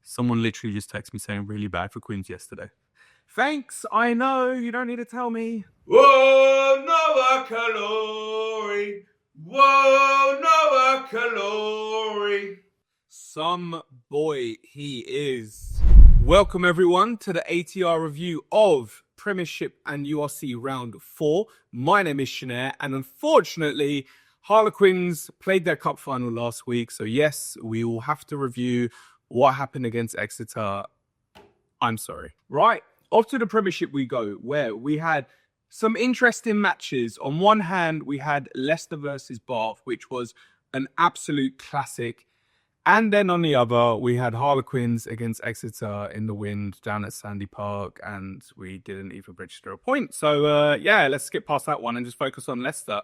Someone literally just texted me saying really bad for Queens yesterday. Thanks, I know, you don't need to tell me. Whoa, Noah Coulori. Whoa, Noah Coulori. Some boy he is. Welcome everyone to the ATR review of Premiership and URC Round 4. My name is Shanair, and unfortunately, Harlequins played their cup final last week. So yes, we will have to review what happened against Exeter. I'm sorry. Right, off to the Premiership we go, where we had some interesting matches. On one hand, we had Leicester versus Bath, which was an absolute classic. And then on the other, we had Harlequins against Exeter in the wind down at Sandy Park, and we didn't even register a point. So, yeah, let's skip past that one and just focus on Leicester.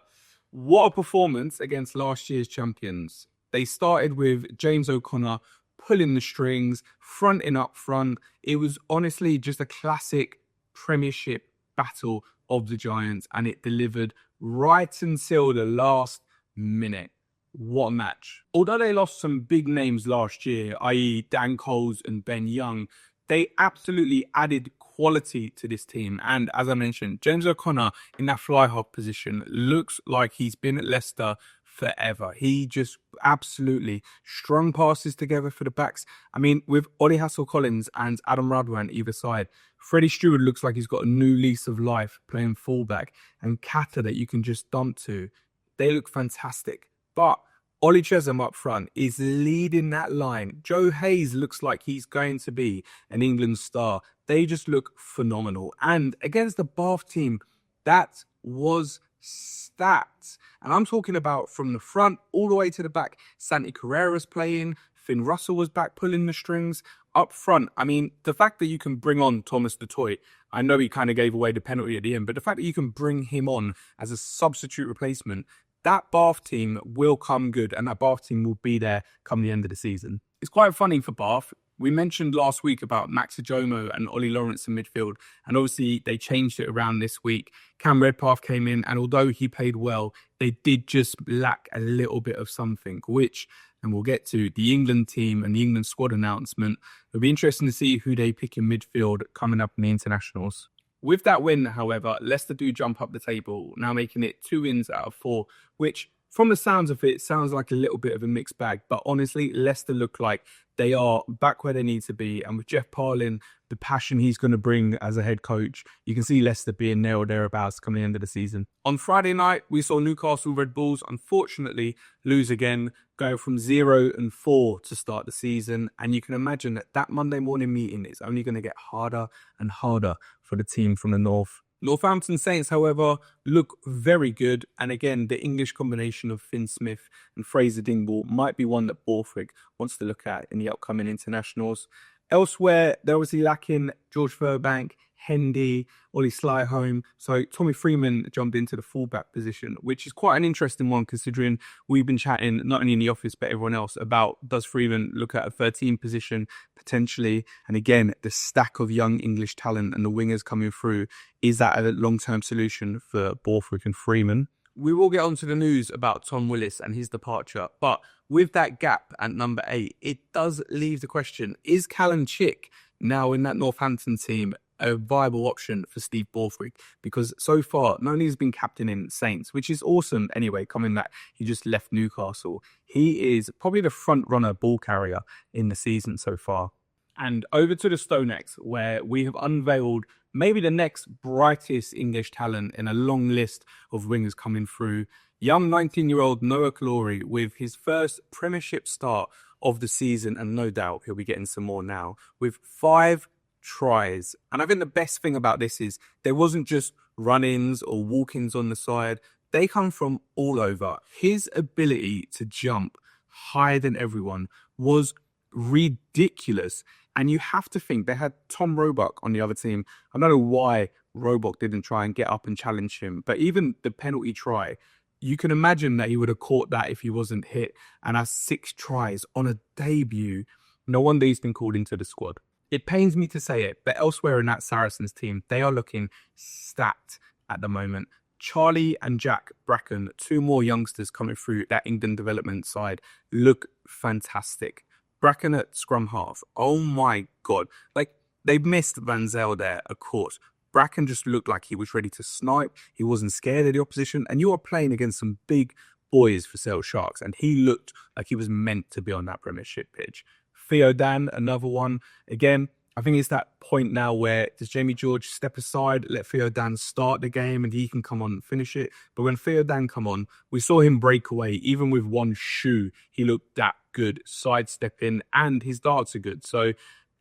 What a performance against last year's champions. They started with James O'Connor pulling the strings, fronting up front. It was honestly just a classic Premiership battle of the Giants, and it delivered right until the last minute. What a match. Although they lost some big names last year, i.e. Dan Coles and Ben Young, they absolutely added quality to this team. And as I mentioned, James O'Connor in that fly-half position looks like he's been at Leicester forever. He just absolutely strung passes together for the backs. I mean, with Ollie Hassel-Collins and Adam Radwan either side, Freddie Stewart looks like he's got a new lease of life playing fullback. And Kata that you can just dump to. They look fantastic. But Ollie Chesham up front is leading that line. Joe Hayes looks like he's going to be an England star. They just look phenomenal. And against the Bath team, that was stacked. And I'm talking about from the front all the way to the back. Santi Carrera's playing. Finn Russell was back pulling the strings. Up front, I mean, the fact that you can bring on Thomas du Toit, I know he kind of gave away the penalty at the end, but the fact that you can bring him on as a substitute replacement, that Bath team will come good, and that Bath team will be there come the end of the season. It's quite funny for Bath. We mentioned last week about Max Ajomo and Ollie Lawrence in midfield, and obviously they changed it around this week. Cam Redpath came in, and although he played well, they did just lack a little bit of something, which, and we'll get to the England team and the England squad announcement. It'll be interesting to see who they pick in midfield coming up in the internationals. With that win, however, Leicester do jump up the table, now making it 2 wins out of 4, which, from the sounds of it, sounds like a little bit of a mixed bag. But honestly, Leicester look like they are back where they need to be. And with Jeff Parlin, the passion he's going to bring as a head coach, you can see Leicester being there or thereabouts coming the end of the season. On Friday night, we saw Newcastle Red Bulls, unfortunately, lose again, going from 0-4 to start the season. And you can imagine that that Monday morning meeting is only going to get harder and harder for the team from the north. Northampton Saints, however, look very good. And again, the English combination of Finn Smith and Fraser Dingwall might be one that Borthwick wants to look at in the upcoming internationals. Elsewhere, they're obviously lacking George Furbank, Hendy, Ollie Slyholm. So Tommy Freeman jumped into the fullback position, which is quite an interesting one considering we've been chatting, not only in the office, but everyone else, about does Freeman look at a 13 position potentially? And again, the stack of young English talent and the wingers coming through, is that a long-term solution for Borthwick and Freeman? We will get onto the news about Tom Willis and his departure, but with that gap at number 8, it does leave the question, is Callum Chick now in that Northampton team a viable option for Steve Borthwick? Because so far, not only has he been captain in Saints, which is awesome anyway, coming back, he just left Newcastle. He is probably the front runner ball carrier in the season so far. And over to the Stonex, where we have unveiled maybe the next brightest English talent in a long list of wingers coming through. Young 19-year-old Noah Coulori with his first Premiership start of the season, and no doubt he'll be getting some more now, with 5 tries. And I think the best thing about this is there wasn't just run-ins or walk-ins on the side. They come from all over. His ability to jump higher than everyone was ridiculous. And you have to think they had Tom Roebuck on the other team. I don't know why Roebuck didn't try and get up and challenge him, but even the penalty try, you can imagine that he would have caught that if he wasn't hit. And has 6 tries on a debut. No wonder he's been called into the squad. It pains me to say it, but elsewhere in that Saracens team, they are looking stacked at the moment. Charlie and Jack Bracken, 2 more youngsters coming through that England development side, look fantastic. Bracken at scrum half. Oh my God. Like, they missed Van Zyl there, of course. Bracken just looked like he was ready to snipe. He wasn't scared of the opposition. And you are playing against some big boys for Sale Sharks. And he looked like he was meant to be on that Premiership pitch. Theo Dan, another one. Again, I think it's that point now where does Jamie George step aside, let Theo Dan start the game and he can come on and finish it. But when Theo Dan come on, we saw him break away. Even with one shoe, he looked that good, sidestepping, and his darts are good. So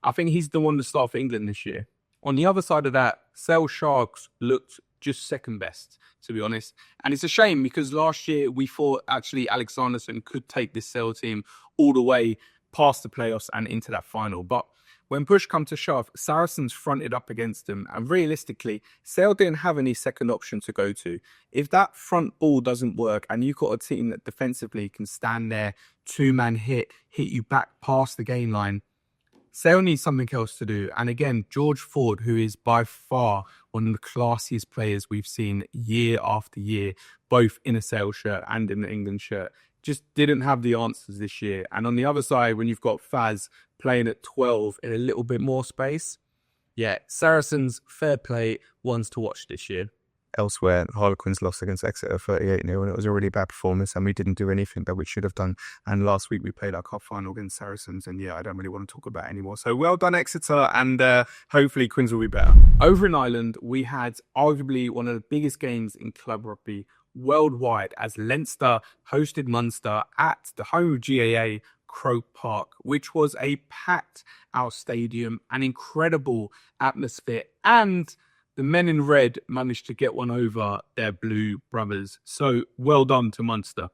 I think he's the one to start for England this year. On the other side of that, Sale Sharks looked just second best, to be honest. And it's a shame because last year we thought actually Alex Arneson could take this Sale team all the way past the playoffs and into that final. But when push come to shove, Saracens fronted up against them. And realistically, Sale didn't have any second option to go to. If that front ball doesn't work and you've got a team that defensively can stand there, two-man hit you back past the gain line, Sale needs something else to do. And again, George Ford, who is by far one of the classiest players we've seen year after year, both in a Sale shirt and in the England shirt, just didn't have the answers this year. And on the other side, when you've got Faz playing at 12 in a little bit more space, yeah, Saracens, fair play, ones to watch this year. Elsewhere, Harlequins lost against Exeter 38-0, and it was a really bad performance, and we didn't do anything that we should have done. And last week we played our cup final against Saracens, and yeah, I don't really want to talk about it anymore. So well done, Exeter, and hopefully Quins will be better. Over in Ireland, we had arguably one of the biggest games in club rugby worldwide as Leinster hosted Munster at the home of GAA, Croke Park, which was a packed out stadium, an incredible atmosphere, and the men in red managed to get one over their blue brothers. So well done to Munster.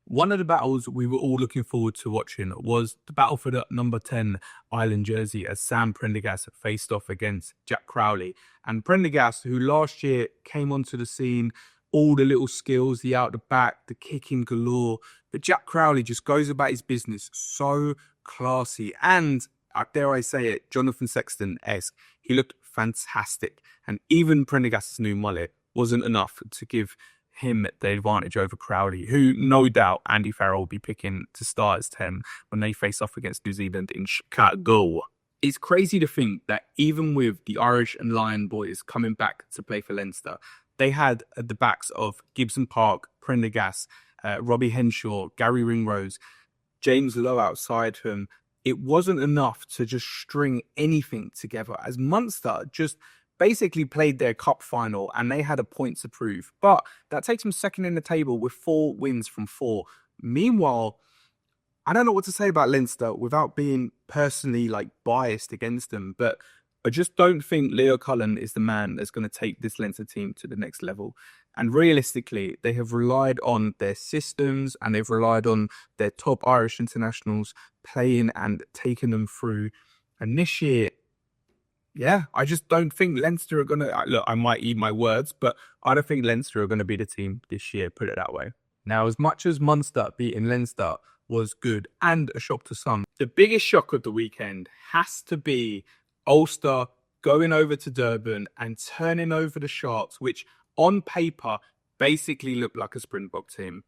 One of the battles we were all looking forward to watching was the battle for the number 10 Ireland jersey as Sam Prendergast faced off against Jack Crowley. And Prendergast, who last year came onto the scene, all the little skills, the out the back, the kicking galore. But Jack Crowley just goes about his business so classy. And, dare I say it, Jonathan Sexton-esque. He looked fantastic. And even Prendergast's new mullet wasn't enough to give him the advantage over Crowley, who no doubt Andy Farrell will be picking to start as 10 when they face off against New Zealand in Chicago. It's crazy to think that even with the Irish and Lion boys coming back to play for Leinster, they had at the backs of Gibson Park, Prendergast, Robbie Henshaw, Gary Ringrose, James Lowe outside him. It wasn't enough to just string anything together as Munster just basically played their cup final and they had a point to prove. But that takes them second in the table with 4 wins from 4. Meanwhile, I don't know what to say about Leinster without being personally biased against them, but I just don't think Leo Cullen is the man that's going to take this Leinster team to the next level. And realistically, they have relied on their systems and they've relied on their top Irish internationals playing and taking them through. And this year, yeah, I just don't think Leinster are going to... Look, I might eat my words, but I don't think Leinster are going to be the team this year, put it that way. Now, as much as Munster beating Leinster was good and a shock to some, the biggest shock of the weekend has to be Ulster going over to Durban and turning over the Sharks, which on paper basically looked like a Springbok team.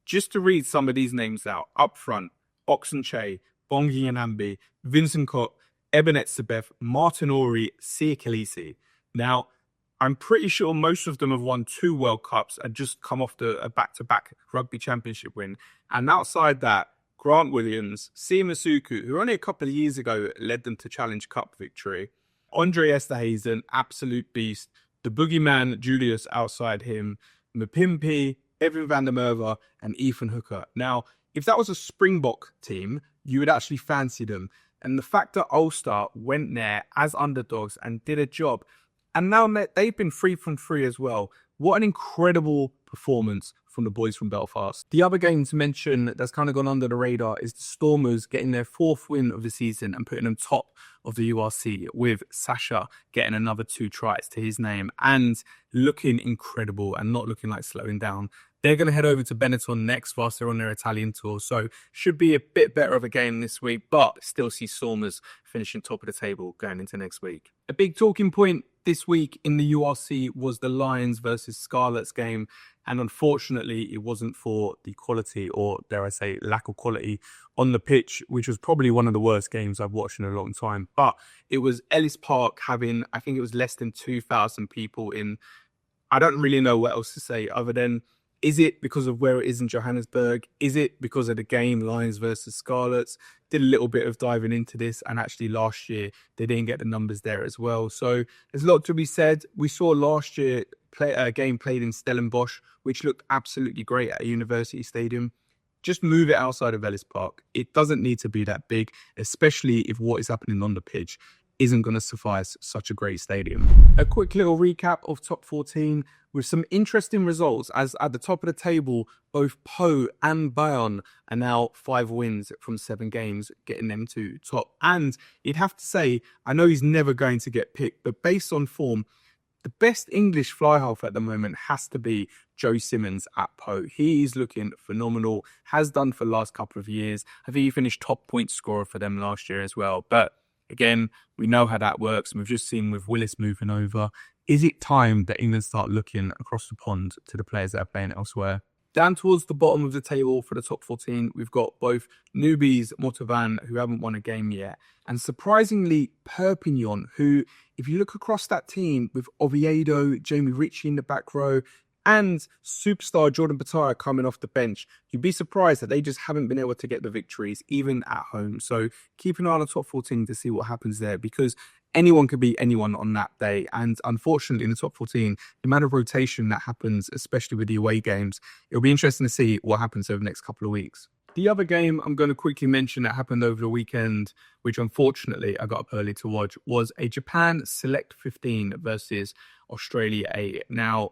Just to read some of these names out, up front, Oxenche, Bongi Anambi, Vincent Koch, Ebenet Sabeth, Martin Ori, Sia Khaleesi. Now, I'm pretty sure most of them have won 2 World Cups and just come off a back-to-back rugby championship win. And outside that, Grant Williams, Sia Masuku, who only a couple of years ago led them to Challenge Cup victory. Andre Esterhazen, absolute beast. The boogeyman, Julius, outside him. Mapimpi, Evan van der Merwe, and Ethan Hooker. Now, if that was a Springbok team, you would actually fancy them. And the fact that Ulster went there as underdogs and did a job, and now they've been 3 from 3 as well. What an incredible performance from the boys from Belfast. The other game to mention that's kind of gone under the radar is the Stormers getting their 4th win of the season and putting them top of the URC, with Sasha getting another 2 tries to his name and looking incredible and not looking like slowing down. They're going to head over to Benetton next whilst they're on their Italian tour, so should be a bit better of a game this week, but still see Stormers finishing top of the table going into next week. A big talking point This week in the URC was the Lions versus Scarlets game, and unfortunately it wasn't for the quality, or dare I say lack of quality, on the pitch, which was probably one of the worst games I've watched in a long time. But it was Ellis Park having, I think it was less than 2,000 people in. I don't really know what else to say other than, is it because of where it is in Johannesburg? Is it because of the game, Lions versus Scarlets? Did a little bit of diving into this, and actually last year they didn't get the numbers there as well. So there's a lot to be said. We saw last year a game played in Stellenbosch, which looked absolutely great at a university stadium. Just move it outside of Ellis Park. It doesn't need to be that big, especially if what is happening on the pitch isn't going to suffice such a great stadium. A quick little recap of top 14 with some interesting results, as at the top of the table, both Po and Bayonne are now 5 wins from 7 games, getting them to top. And you'd have to say, I know he's never going to get picked, but based on form, the best English fly half at the moment has to be Joe Simmons at Po. He is looking phenomenal, has done for the last couple of years. I think he finished top point scorer for them last year as well. But again, we know how that works, and we've just seen with Willis moving over. Is it time that England start looking across the pond to the players that are playing elsewhere? Down towards the bottom of the table for the top 14, we've got both newbies, Motovan, who haven't won a game yet, and surprisingly, Perpignan, who, if you look across that team with Oviedo, Jamie Ritchie in the back row, and superstar Jordan Batara coming off the bench, you'd be surprised that they just haven't been able to get the victories, even at home. So keep an eye on the top 14 to see what happens there, because anyone could beat anyone on that day. And unfortunately, in the top 14, the amount of rotation that happens, especially with the away games, it'll be interesting to see what happens over the next couple of weeks. The other game I'm going to quickly mention that happened over the weekend, which unfortunately I got up early to watch, was a Japan Select 15 versus Australia A. Now,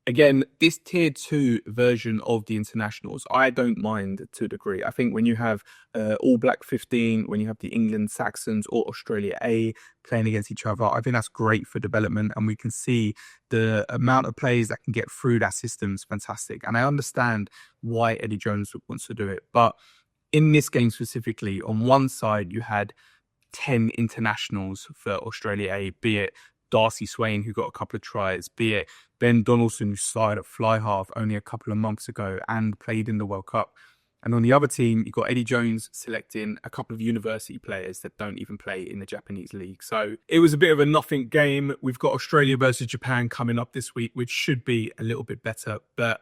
again, this tier 2 version of the internationals, I don't mind to a degree. I think when you have All Black 15, when you have the England Saxons or Australia A playing against each other, I think that's great for development, and we can see the amount of players that can get through that system is fantastic. And I understand why Eddie Jones wants to do it. But in this game specifically, on one side, you had 10 internationals for Australia A, be it Darcy Swain, who got a couple of tries, be it Ben Donaldson, who started at fly half only a couple of months ago and played in the World Cup. And on the other team, you've got Eddie Jones selecting a couple of university players that don't even play in the Japanese league. So it was a bit of a nothing game. We've got Australia versus Japan coming up this week, which should be a little bit better. But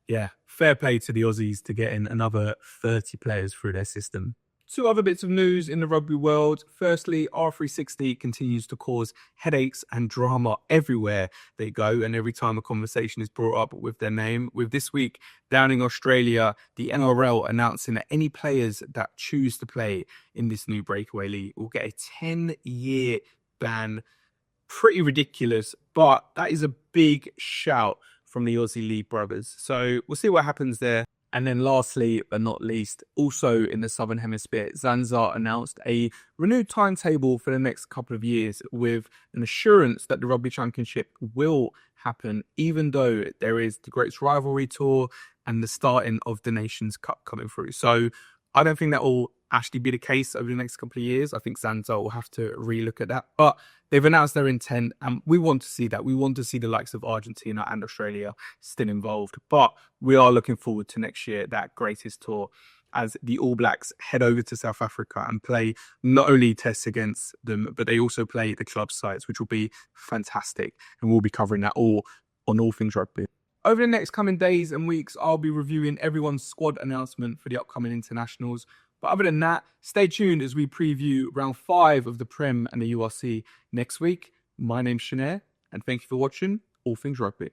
yeah, fair play to the Aussies to get in another 30 players through their system. 2 other bits of news in the rugby world. Firstly, R360 continues to cause headaches and drama everywhere they go, and every time a conversation is brought up with their name. With this week down in Australia, the NRL announcing that any players that choose to play in this new breakaway league will get a 10-year ban. Pretty ridiculous, but that is a big shout from the Aussie League brothers. So we'll see what happens there. And then lastly, but not least, also in the Southern Hemisphere, Zanzibar announced a renewed timetable for the next couple of years, with an assurance that the Rugby Championship will happen, even though there is the Greats Rivalry Tour and the starting of the Nations Cup coming through. So I don't think that will actually be the case over the next couple of years. I think Zanzibar will have to relook at that. But they've announced their intent, and we want to see that. We want to see the likes of Argentina and Australia still involved. But we are looking forward to next year, that greatest tour, as the All Blacks head over to South Africa and play not only tests against them, but they also play the club sides, which will be fantastic. And we'll be covering that all on All Things Rugby. Over the next coming days and weeks, I'll be reviewing everyone's squad announcement for the upcoming internationals. But other than that, stay tuned as we preview round 5 of the Prem and the URC next week. My name's Shanair, and thank you for watching All Things Rugby.